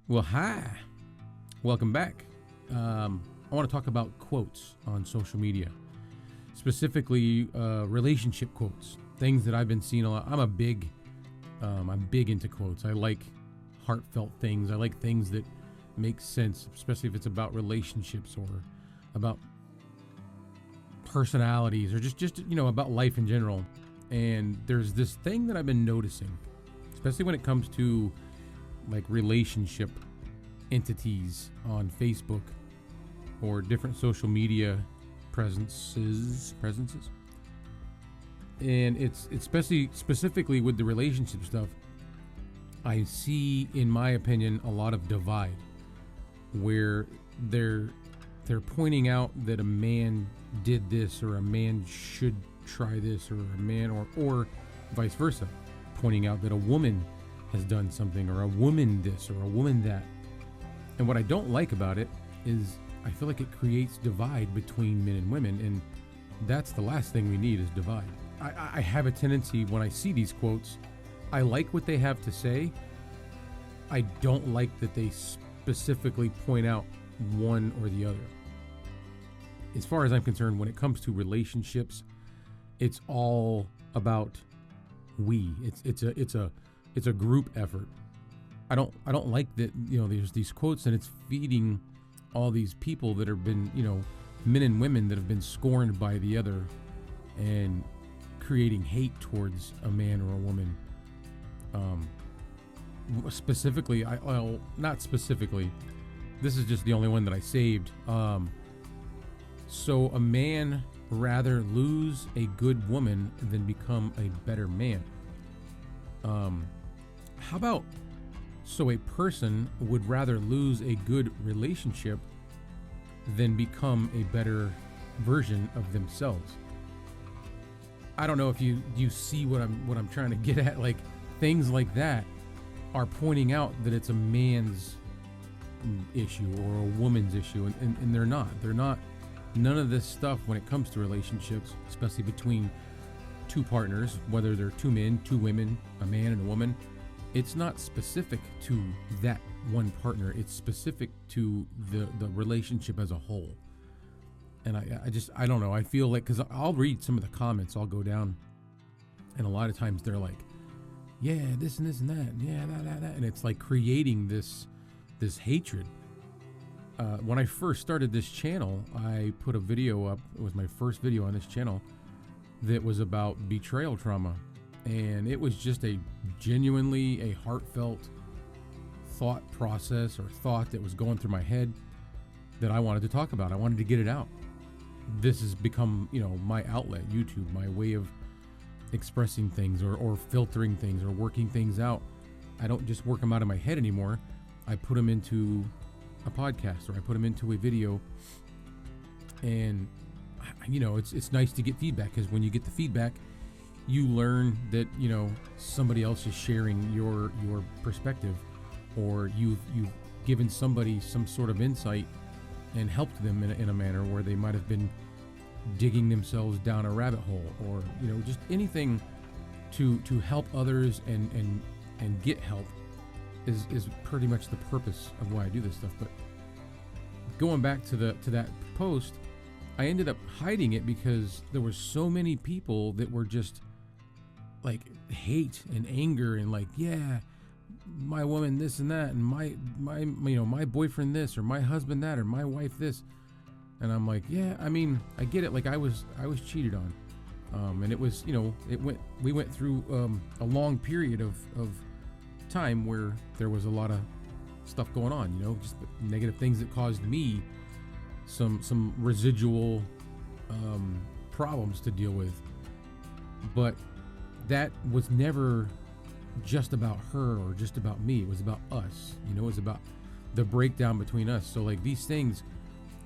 Well, hi. Welcome back. I want to talk about quotes on social media, specifically relationship quotes, things that I've been seeing a lot. I'm big into quotes. I like heartfelt things. I like things that make sense, especially if it's about relationships or about personalities or just about life in general. And there's this thing that I've been noticing, especially when it comes to like relationship entities on Facebook or different social media presences. And it's specifically with the relationship stuff. I see, in my opinion, a lot of divide where they're pointing out that a man did this or a man should try this, or a man or vice versa, pointing out that a woman has done something, or a woman this, or a woman that. And what I don't like about it is I feel like it creates divide between men and women, and that's the last thing we need is divide. I have a tendency when I see these quotes, I like what they have to say. I don't like that they specifically point out one or the other. As far as I'm concerned, when it comes to relationships, it's all about we. It's a group effort. I don't like that, there's these quotes and it's feeding all these people that have been, men and women that have been scorned by the other and creating hate towards a man or a woman. Specifically, not specifically, this is just the only one that I saved. So a man rather lose a good woman than become a better man. How about, so a person would rather lose a good relationship than become a better version of themselves. I don't know if you see what I'm trying to get at. Like, things like that are pointing out that it's a man's issue or a woman's issue, and they're not. None of this stuff when it comes to relationships, especially between two partners, whether they're two men, two women, a man and a woman, it's not specific to that one partner. It's specific to the relationship as a whole. And I don't know. I feel like, because I'll read some of the comments, I'll go down, and a lot of times they're like, yeah, this and this and that, yeah, that. And it's like creating this hatred. When I first started this channel, I put a video up. It was my first video on this channel that was about betrayal trauma. And it was just genuinely a heartfelt thought process or thought that was going through my head that I wanted to talk about. I wanted to get it out. This has become, my outlet, YouTube, my way of expressing things or filtering things or working things out. I don't just work them out of my head anymore. I put them into a podcast, or I put them into a video, and it's nice to get feedback, because when you get the feedback, you learn that somebody else is sharing your perspective, or you've given somebody some sort of insight and helped them in a manner where they might have been digging themselves down a rabbit hole, or just anything to help others and get help is pretty much the purpose of why I do this stuff. But going back to that post, I ended up hiding it because there were so many people that were just like hate and anger and like, yeah, my woman this and that, and my boyfriend this, or my husband that, or my wife this. And I'm like, yeah, I mean, I get it. Like I was cheated on. And it was, we went through a long period of time where there was a lot of stuff going on, just negative things that caused me some residual problems to deal with. But that was never just about her or just about me. It was about us. It was about the breakdown between us. So like these things,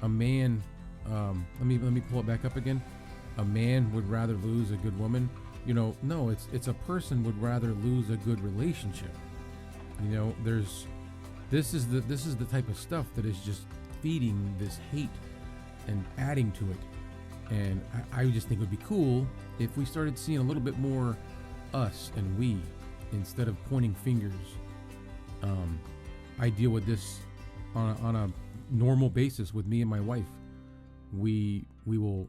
a man, let me pull it back up again. A man would rather lose a good woman. No, it's a person would rather lose a good relationship. This is the type of stuff that is just feeding this hate and adding to it. And I just think it would be cool if we started seeing a little bit more us and we, instead of pointing fingers. I deal with this on a normal basis with me and my wife. We will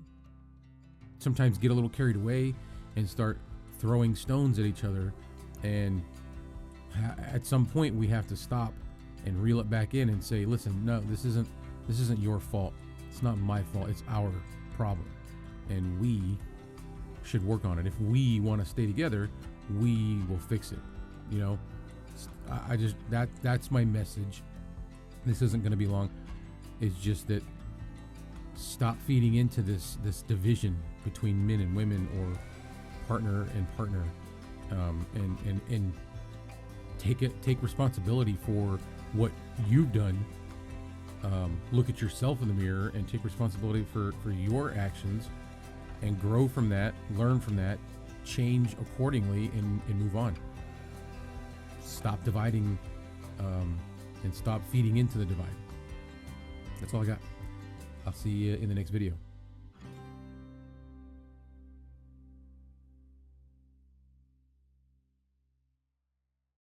sometimes get a little carried away and start throwing stones at each other, and at some point we have to stop and reel it back in and say, listen, no, this isn't your fault. It's not my fault. It's our problem, and we should work on it. If we want to stay together, we will fix it. You know, I just that's my message. This isn't going to be long. It's just that stop feeding into this division between men and women, or partner and partner, and take responsibility for what you've done. Look at yourself in the mirror and take responsibility for your actions, and grow from that, learn from that, change accordingly, and move on. Stop dividing, and stop feeding into the divide. That's all I got. I'll see you in the next video.